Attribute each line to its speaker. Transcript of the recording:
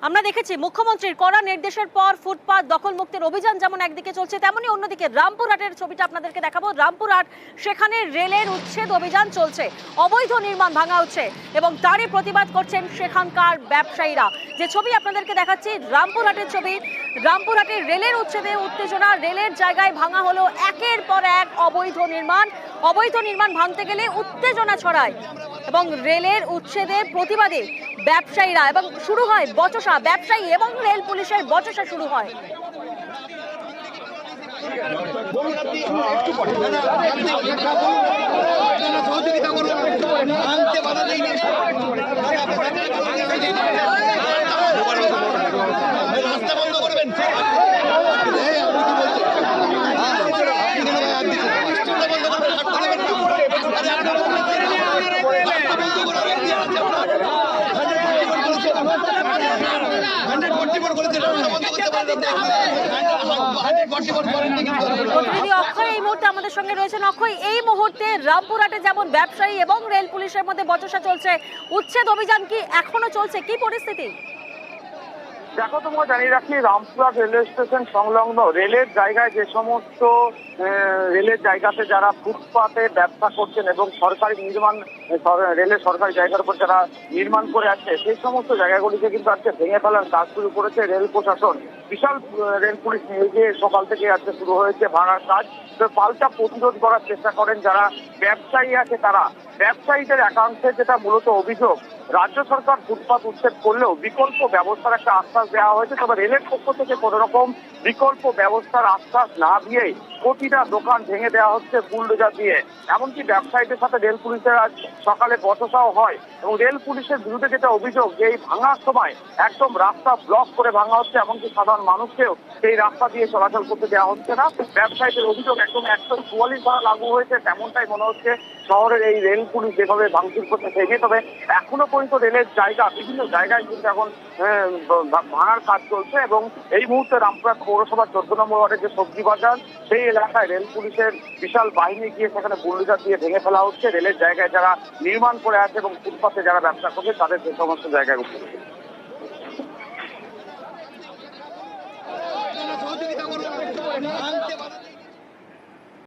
Speaker 1: আমরা দেখেছি মুখ্যমন্ত্রীর কড়া নির্দেশের পর ফুটপাত দখল মুক্তির অভিযান যেমন একদিকে চলছে, তেমনি অন্যদিকে রামপুরহাটের ছবিটা আপনাদেরকে দেখাবো। রামপুরহাট, সেখানে রেলের উচ্ছেদ অভিযান চলছে, অবৈধ নির্মাণ ভাঙা হচ্ছে এবং তারই প্রতিবাদ করছেন সেখানকার ব্যবসায়ীরা। যে ছবি আপনাদেরকে দেখাচ্ছি রামপুরহাটের ছবি, রামপুরহাটের রেলের উচ্ছেদে উত্তেজনা। রেলের জায়গায় ভাঙা হলো একের পর এক অবৈধ নির্মাণ ভাঙতে গেলে উত্তেজনা ছড়ায় এবং রেলের উচ্ছেদের প্রতিবাদে ব্যবসায়ীরা এবং শুরু হয় বচসা, ব্যবসায়ী এবং রেল পুলিশের বচসা শুরু হয়। প্রতিনিধি অক্ষয় এই মুহূর্তে আমাদের সঙ্গে রয়েছেন। অক্ষয়, এই মুহূর্তে রামপুরহাটে যেমন ব্যবসায়ী এবং রেল পুলিশের মধ্যে বচসা চলছে, উচ্ছেদ অভিযান কি এখনো চলছে, কি পরিস্থিতি?
Speaker 2: দেখো, তোমাকে জানিয়ে রাখি, রামপুরহাট রেলওয়ে স্টেশন সংলগ্ন রেলের জায়গায় যে সমস্ত রেলের জায়গাতে যারা ফুটপাতে ব্যবসা করছেন এবং সরকারি নির্মাণ রেলের সরকারি জায়গার উপর যারা নির্মাণ করে আছে, সেই সমস্ত জায়গাগুলিকে কিন্তু আজকে ভেঙে ফেলার কাজ শুরু করেছে রেল প্রশাসন। বিশাল রেল পুলিশ নিয়ে গিয়ে সকাল থেকে আজকে শুরু হয়েছে ভাঙার কাজ। তো পাল্টা প্রতিরোধ করার চেষ্টা করেন যারা ব্যবসায়ী আছে তারা। ব্যবসায়ীদের একাংশে যেটা মূলত অভিযোগ, রাজ্য সরকার ফুটপাত উচ্ছেদ করলেও বিকল্প ব্যবস্থার একটা আশ্বাস দেওয়া হয়েছে, তবে রেলের পক্ষ থেকে কোনো রকম বিকল্প ব্যবস্থার আশ্বাস না দিয়ে প্রতিটা দোকান ভেঙে দেওয়া হচ্ছে বুলডোজার দিয়ে। এমনকি ব্যবসায়ীদের সাথে রেল পুলিশের আজ সকালে বচসাও হয় এবং রেল পুলিশের বিরুদ্ধে যেটা অভিযোগ যে এই ভাঙার সময় একদম রাস্তা ব্লক করে ভাঙা হচ্ছে, এমনকি সাধারণ মানুষকেও সেই রাস্তা দিয়ে চলাচল করতে দেওয়া হচ্ছে না। ব্যবসায়ীদের অভিযোগ একদম 144 ধারা লাগু হয়েছে, তেমনটাই মনে হচ্ছে শহরের এই রেল পুলিশ যেভাবে ভাঙচুর করতে ভেঙে। তবে এখনো পর্যন্ত রেলের জায়গা বিভিন্ন জায়গায় কিন্তু এখন ভাঙার কাজ চলছে এবং এই মুহূর্তে রামপুরহাট পৌরসভার 14 নম্বর ওয়ার্ডের যে সবজি বাজার, সেই এলাকায় রেল পুলিশের বিশাল বাহিনী গিয়ে সেখানে বুলডোজার দিয়ে ভেঙে ফেলা হচ্ছে রেলের জায়গায় যারা নির্মাণ করে আছে এবং ফুটপাতে যারা ব্যবসা করছে তাদের যে সমস্ত জায়গায় উপরে।